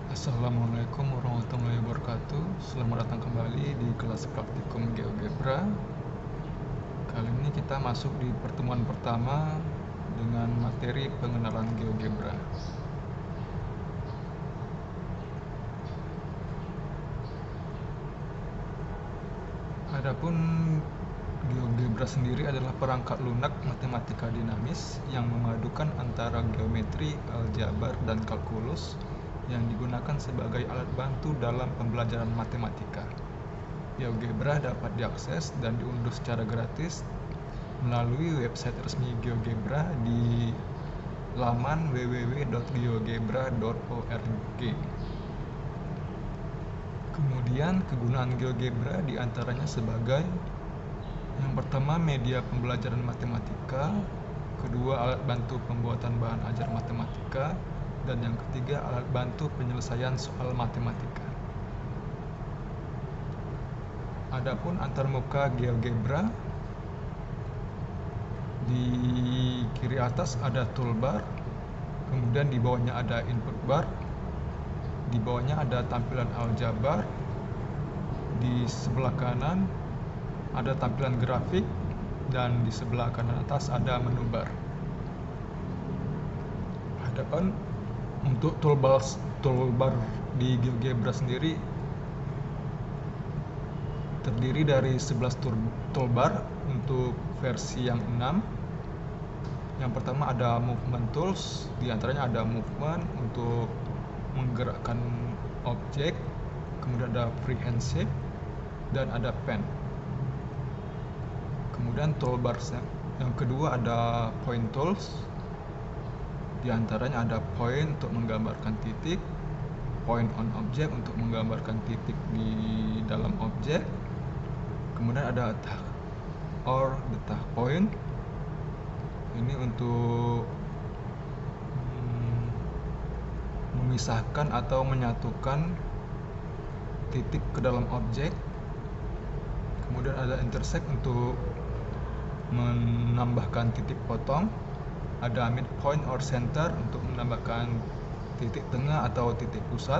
Assalamualaikum warahmatullahi wabarakatuh. Selamat datang kembali di kelas praktikum GeoGebra. Kali ini kita masuk di pertemuan pertama dengan materi pengenalan GeoGebra. Adapun GeoGebra sendiri adalah perangkat lunak matematika dinamis yang memadukan antara geometri, aljabar, dan kalkulus yang digunakan sebagai alat bantu dalam pembelajaran matematika. GeoGebra dapat diakses dan diunduh secara gratis melalui website resmi GeoGebra di laman www.geogebra.org. Kemudian kegunaan GeoGebra diantaranya sebagai yang pertama media pembelajaran matematika, kedua alat bantu pembuatan bahan ajar matematika, dan yang ketiga alat bantu penyelesaian soal matematika. Adapun antarmuka GeoGebra, di kiri atas ada toolbar, kemudian di bawahnya ada input bar, di bawahnya ada tampilan aljabar, di sebelah kanan ada tampilan grafik, dan di sebelah kanan atas ada menu bar. Adapun untuk toolbar di GeoGebra sendiri terdiri dari 11 toolbar untuk versi yang 6. Yang pertama ada movement tools, diantaranya ada movement untuk menggerakkan objek, kemudian ada freehand shape, dan ada pen. Kemudian toolbar yang kedua ada point tools, diantaranya ada point untuk menggambarkan titik, point on object untuk menggambarkan titik di dalam objek, kemudian ada attack or detak point, ini untuk memisahkan atau menyatukan titik ke dalam objek. Kemudian ada intersect untuk menambahkan titik potong, ada midpoint or center untuk menambahkan titik tengah atau titik pusat.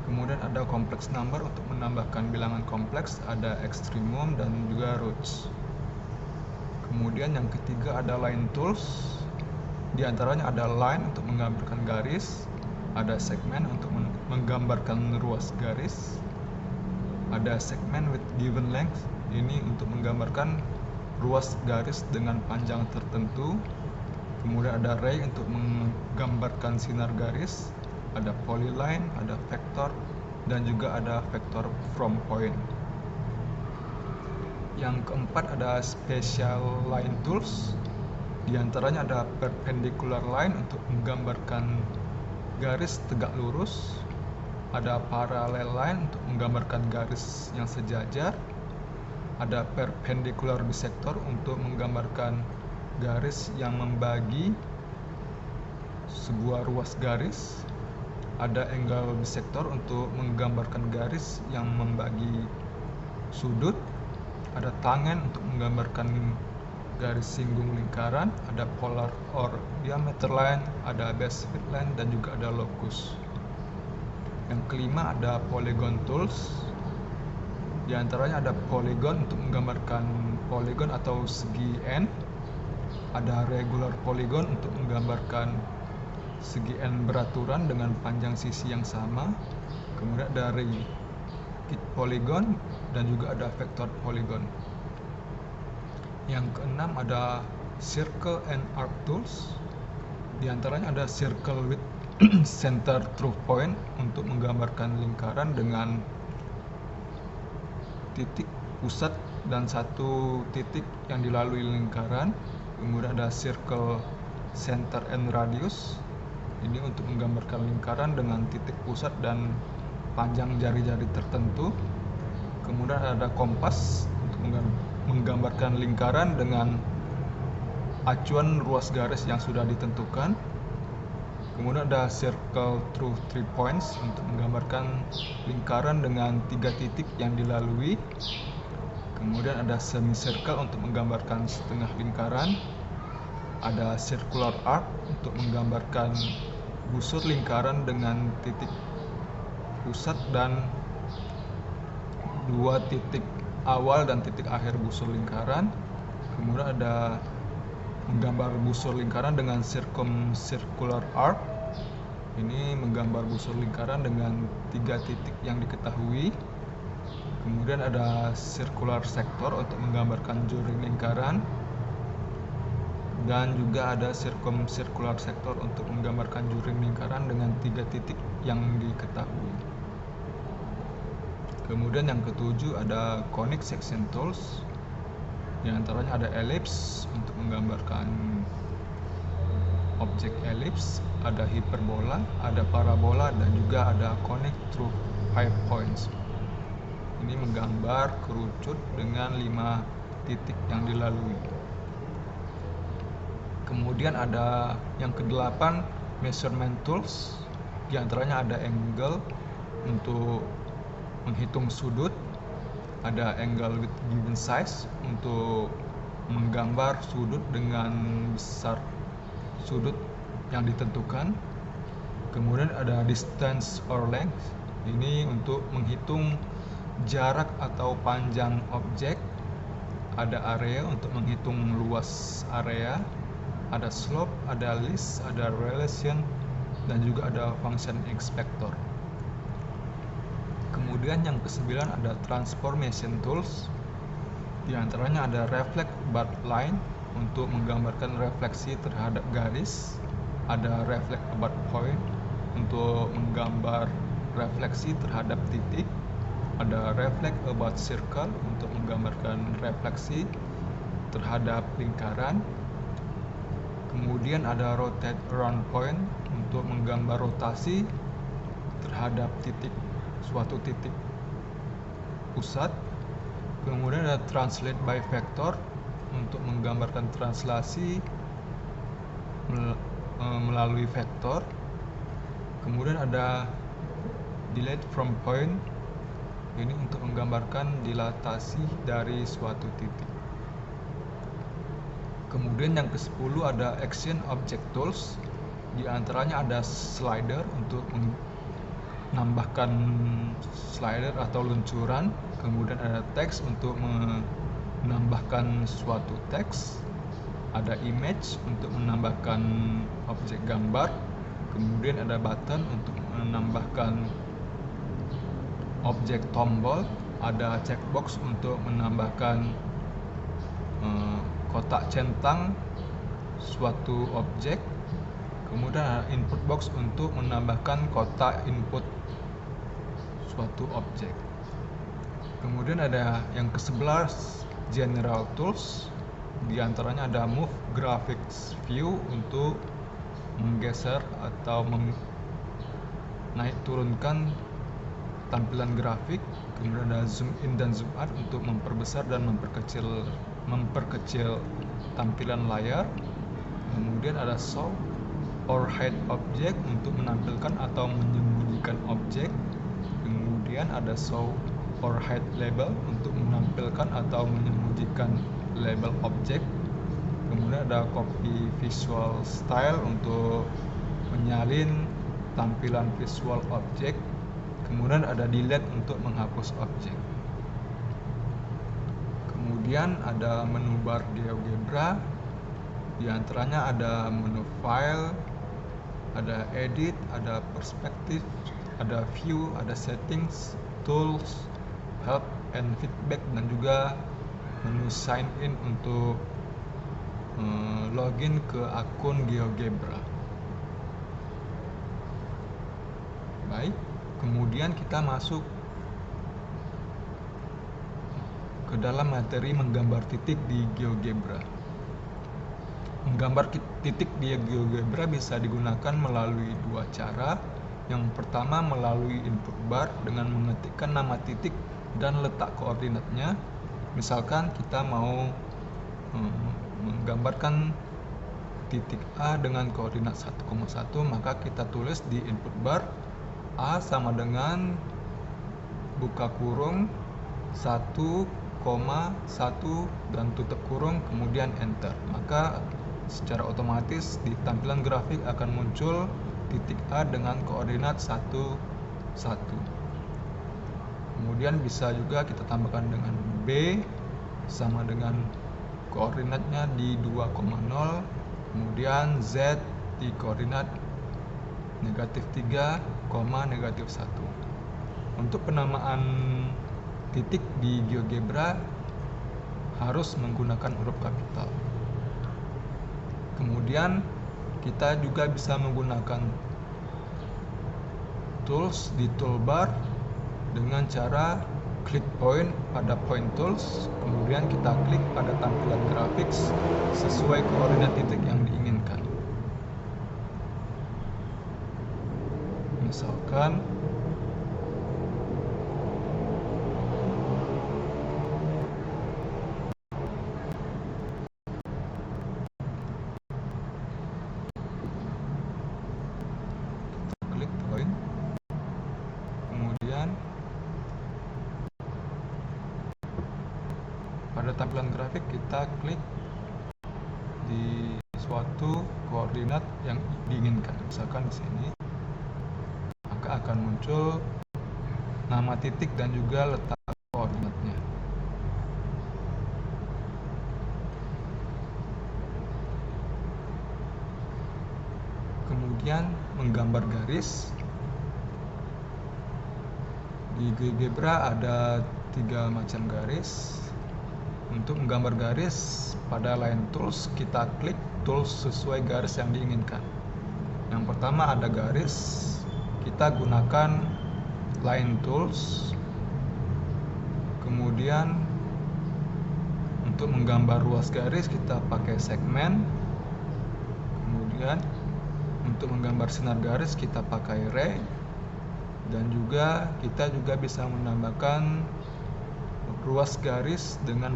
Kemudian ada complex number untuk menambahkan bilangan kompleks, ada extremum dan juga roots. Kemudian yang ketiga ada line tools, diantaranya ada line untuk menggambarkan garis, ada segment untuk menggambarkan ruas garis, ada segment with given length, ini untuk menggambarkan ruas garis dengan panjang tertentu. Kemudian ada ray untuk menggambarkan sinar garis, ada polyline, ada vector, dan juga ada vector from point. Yang keempat ada special line tools, diantaranya ada perpendicular line untuk menggambarkan garis tegak lurus, ada parallel line untuk menggambarkan garis yang sejajar, ada perpendicular bisector untuk menggambarkan garis yang membagi sebuah ruas garis, ada angle bisector untuk menggambarkan garis yang membagi sudut, ada tangent untuk menggambarkan garis singgung lingkaran, ada polar or diameter line, ada base fit line, dan juga ada locus. Yang kelima ada polygon tools, diantaranya ada polygon untuk menggambarkan polygon atau segi N, ada regular polygon untuk menggambarkan segi N beraturan dengan panjang sisi yang sama, kemudian ada rigid polygon, dan juga ada vector polygon. Yang keenam ada circle and arc tools, diantaranya ada circle with center through point untuk menggambarkan lingkaran dengan titik pusat dan satu titik yang dilalui lingkaran. Kemudian ada circle center and radius, ini untuk menggambarkan lingkaran dengan titik pusat dan panjang jari-jari tertentu. Kemudian ada kompas untuk menggambarkan lingkaran dengan acuan ruas garis yang sudah ditentukan. Kemudian ada circle through 3 points untuk menggambarkan lingkaran dengan 3 titik yang dilalui. Kemudian ada semicircle untuk menggambarkan setengah lingkaran. Ada circular arc untuk menggambarkan busur lingkaran dengan titik pusat dan 2 titik awal dan titik akhir busur lingkaran. Kemudian ada menggambar busur lingkaran dengan circumcircular arc. Ini menggambar busur lingkaran dengan 3 titik yang diketahui. Kemudian ada circular sector untuk menggambarkan juri lingkaran, dan juga ada circumcircular sector untuk menggambarkan juri lingkaran dengan 3 titik yang diketahui. Kemudian yang ketujuh ada conic section tools. Di antaranya ada ellipse untuk menggambarkan objek elips, ada hiperbola, ada parabola, dan juga ada conic through 5 points. Ini menggambar kerucut dengan 5 titik yang dilalui. Kemudian ada yang ke-8 measurement tools. Di antaranya ada angle untuk menghitung sudut, ada angle with given size untuk menggambar sudut dengan besar sudut yang ditentukan. Kemudian ada distance or length, ini untuk menghitung jarak atau panjang objek. Ada area untuk menghitung luas area, ada slope, ada list, ada relation, dan juga ada function inspector. Kemudian yang ke-9 ada transformation tools. Di antaranya ada reflect above line untuk menggambarkan refleksi terhadap garis, ada reflect above point untuk menggambar refleksi terhadap titik, ada reflect about circle untuk menggambarkan refleksi terhadap lingkaran. Kemudian ada rotate around point untuk menggambar rotasi terhadap suatu titik pusat. Kemudian ada translate by vector untuk menggambarkan translasi melalui vektor. Kemudian ada dilate from point, ini untuk menggambarkan dilatasi dari suatu titik. Kemudian yang ke-10 ada action object tools. Di antaranya ada slider untuk menambahkan slider atau luncuran. Kemudian ada text untuk menambahkan suatu teks, ada image untuk menambahkan objek gambar, kemudian ada button untuk menambahkan objek tombol, ada checkbox untuk menambahkan kotak centang suatu objek, kemudian ada input box untuk menambahkan kotak input suatu objek. Kemudian ada yang ke-11 general tools. Di antaranya ada move graphics view untuk menggeser atau naik turunkan tampilan grafik. Kemudian ada zoom in dan zoom out untuk memperbesar dan memperkecil tampilan layar. Kemudian ada show or hide object untuk menampilkan atau menyembunyikan objek. Kemudian ada show or hide label untuk menampilkan atau menyembunyikan label objek. Kemudian ada copy visual style untuk menyalin tampilan visual objek. Kemudian ada delete untuk menghapus objek. Kemudian ada menu bar GeoGebra. Di antaranya ada menu file, ada edit, ada perspective, ada view, ada settings, tools, help and feedback, dan juga menu sign in untuk login ke akun GeoGebra. Baik, kemudian kita masuk ke dalam materi menggambar titik di GeoGebra. Menggambar titik di GeoGebra bisa digunakan melalui 2 cara. Yang pertama melalui input bar dengan mengetikkan nama titik dan letak koordinatnya. Misalkan kita mau menggambarkan titik A dengan koordinat 1,1, maka kita tulis di input bar A sama dengan buka kurung 1,1 dan tutup kurung, kemudian enter. Maka secara otomatis di tampilan grafik akan muncul titik A dengan koordinat 1,1. Kemudian bisa juga kita tambahkan dengan B sama dengan koordinatnya di 2,0, kemudian Z di koordinat -3, -1. Untuk penamaan titik di GeoGebra harus menggunakan huruf kapital. Kemudian kita juga bisa menggunakan tools di toolbar dengan cara klik point pada point tools, kemudian kita klik pada tampilan grafis sesuai koordinat titik yang diinginkan. Misalkan klik point, kemudian pada tampilan grafik kita klik di suatu koordinat yang diinginkan, misalkan di sini, maka akan muncul nama titik dan juga letak koordinatnya. Kemudian menggambar garis. Di GeoGebra ada 3 macam garis. Untuk menggambar garis pada line tools, kita klik tools sesuai garis yang diinginkan. Yang pertama ada garis, kita gunakan line tools. Kemudian untuk menggambar ruas garis kita pakai segmen. Kemudian untuk menggambar sinar garis kita pakai ray. Dan juga kita juga bisa menambahkan ruas garis dengan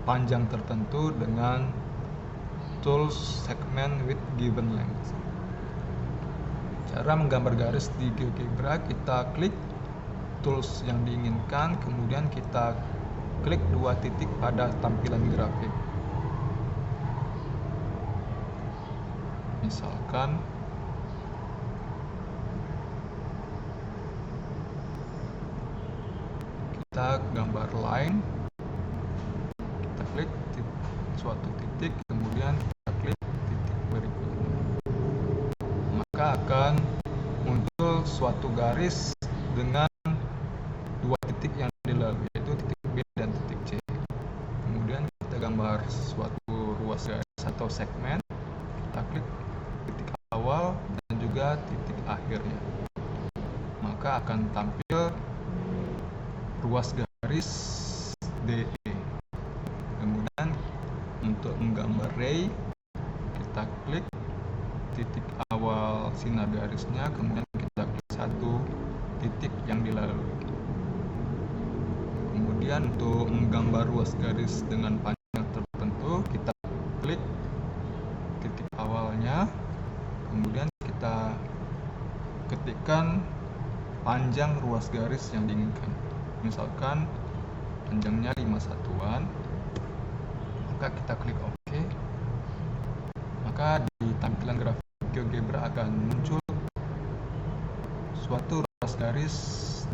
panjang tertentu dengan tools segment with given length. Cara menggambar garis di GeoGebra, kita klik tools yang diinginkan, kemudian kita klik 2 titik pada tampilan grafik. Misalkan kita gambar line, kita klik suatu titik, kemudian kita klik titik berikutnya, maka akan muncul suatu garis dengan 2 titik yang dilalui, yaitu titik B dan titik C. Kemudian kita gambar suatu ruas garis atau segmen, kita klik titik awal dan juga titik akhirnya, maka akan tampil ruas garis DE. Kemudian untuk menggambar ray, kita klik titik awal sinar garisnya, kemudian kita klik 1 titik yang dilalui. Kemudian untuk menggambar ruas garis dengan panjang tertentu, kita klik titik awalnya, kemudian kita ketikkan panjang ruas garis yang diinginkan. Misalkan panjangnya 5 satuan, maka kita klik OK. Maka di tampilan grafik GeoGebra akan muncul suatu ruas garis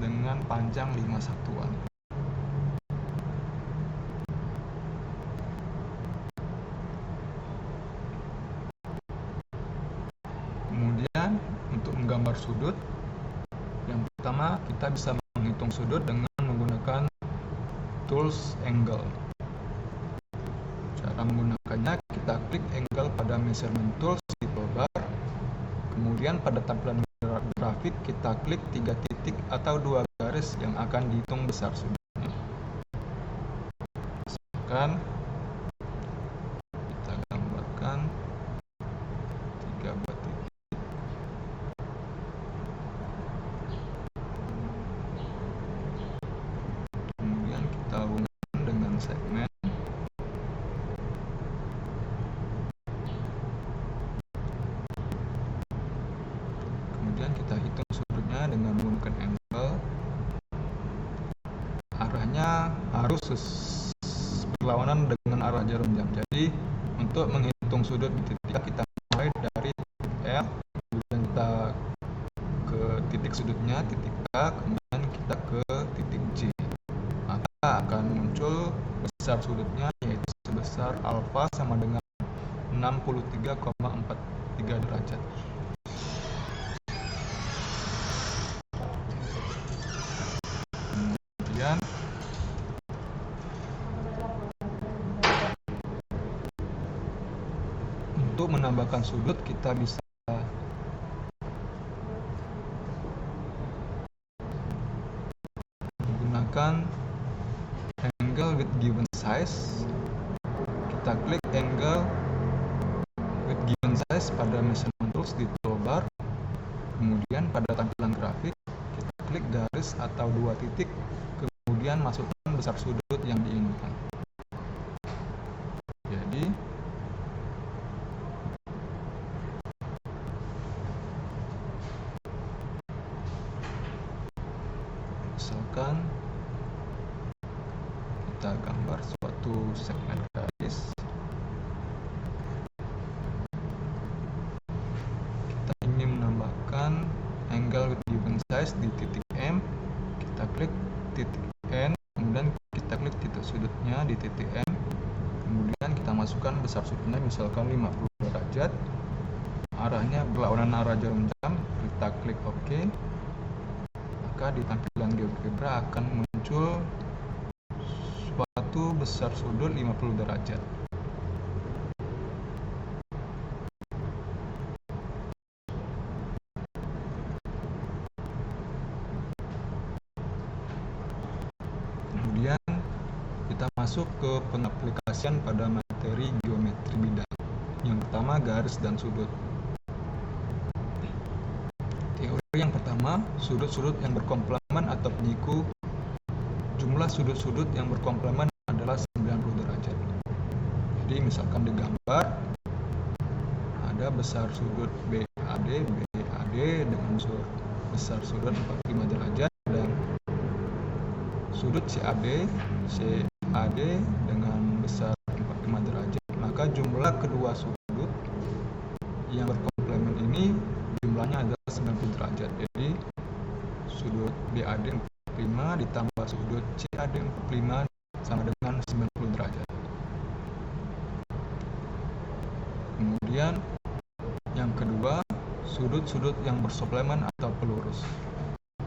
dengan panjang 5 satuan. Kemudian untuk menggambar sudut, yang pertama kita bisa menghitung sudut dengan menggunakan tools angle. Cara menggunakannya, kita klik angle pada measurement tools di toolbar. Kemudian pada tampilan grafik kita klik 3 titik atau 2 garis yang akan dihitung besar sudutnya. Misalkan kita gambarkan 3 buah titik. Kemudian kita hubungkan dengan segmen. Kemudian kita hitung sudutnya dengan menggunakan angle. Arahnya harus berlawanan dengan arah jarum jam. Jadi untuk menghitung sudut di titik A, kita mulai dari titik L, kemudian kita ke titik sudutnya titik A, kemudian kita ke titik J, maka akan muncul besar sudutnya yaitu sebesar alfa sama dengan 63,43 derajat. Kemudian untuk menambahkan sudut kita bisa menggunakan angle with given size. Kita klik angle with given size pada measurement tools di toolbar. Kemudian pada tampilan grafik kita klik garis atau dua titik, kemudian masukkan besar sudut yang diinginkan. Jadi misalkan kita gambar suatu segmen garis, kita ingin menambahkan angle with given size di titik M, kita klik titik N, kemudian kita klik titik sudutnya di titik M, kemudian kita masukkan besar sudutnya misalkan 50 derajat, arahnya berlawanan arah jarum jam, kita klik OK, maka di tampilan GeoGebra akan muncul suatu besar sudut 50 derajat. Kemudian kita masuk ke pengaplikasian pada materi geometri bidang. Yang pertama, garis dan sudut. Teori yang pertama, sudut-sudut yang berkomplemen atau penyiku. Jumlah sudut-sudut yang berkomplemen adalah 90 derajat. Jadi misalkan di gambar ada besar sudut BAD dengan besar sudut 45 derajat dan sudut CAD dengan besar 45 derajat, maka jumlah kedua sudut yang berkomplemen ini jumlahnya adalah 90 derajat. Jadi sudut BAD 45 ditambah sudut CAD 45 sama dengan 90 derajat. Kemudian yang kedua, sudut-sudut yang bersuplemen atau pelurus.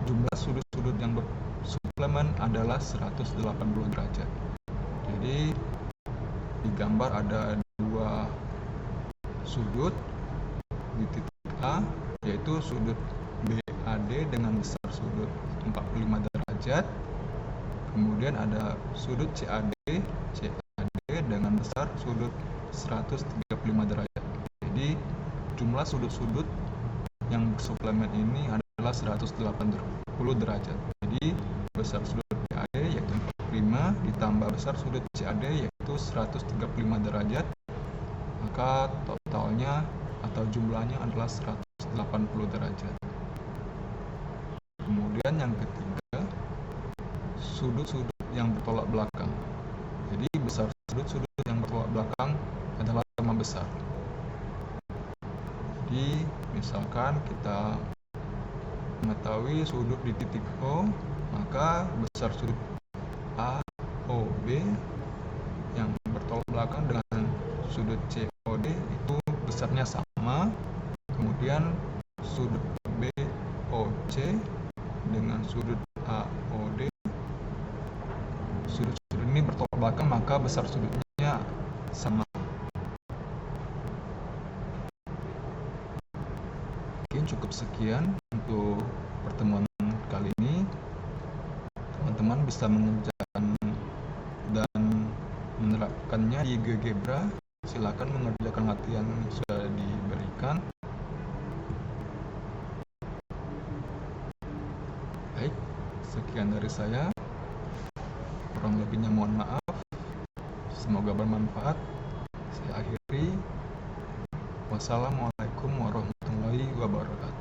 Jumlah sudut-sudut yang bersuplemen adalah 180 derajat. Jadi di gambar ada dua sudut di titik A, yaitu sudut BAD dengan besar sudut 45 derajat. Kemudian ada sudut CAD dengan besar sudut 135 derajat. Jadi jumlah sudut-sudut yang bersuplemen ini adalah 180 derajat. Jadi besar sudut BAD yaitu 45 ditambah besar sudut CAD yaitu 135 derajat, maka totalnya atau jumlahnya adalah 180 derajat. Kemudian yang ketiga, sudut-sudut yang bertolak belakang. Jadi besar sudut-sudut yang bertolak belakang adalah sama besar. Jadi misalkan kita mengetahui sudut di titik O, maka besar sudut AOB yang bertolak belakang dengan sudut COD itu besarnya sama. Kemudian sudut BOC dengan sudut AOD, sudut-sudut ini bertolak belakang maka besar sudutnya sama. Mungkin cukup sekian untuk pertemuan kali ini. Teman-teman bisa mengerjakan dan menerapkannya di GeoGebra. Silakan mengerjakan latihan yang sudah diberikan. Baik, sekian dari saya. Kurang lebihnya mohon maaf. Semoga bermanfaat. Saya akhiri. Wassalamualaikum warahmatullahi wabarakatuh.